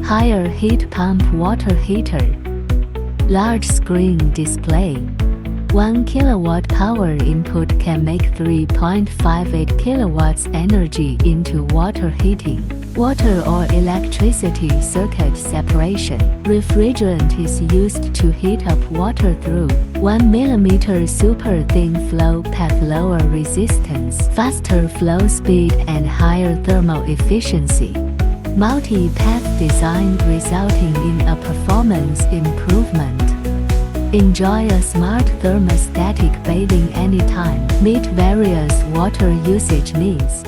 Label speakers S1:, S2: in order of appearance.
S1: Haier heat pump water heater. Large screen display. 1 kilowatt power input can make 3.58 kilowatts energy into water heating. Water or electricity circuit separation. Refrigerant is used to heat up water through 1 mm super thin flow path, lower resistance, faster flow speed, and higher thermal efficiency. Multi-path design resulting in a performance improvement. Enjoy a smart thermostatic bathing anytime. Meet various water usage needs.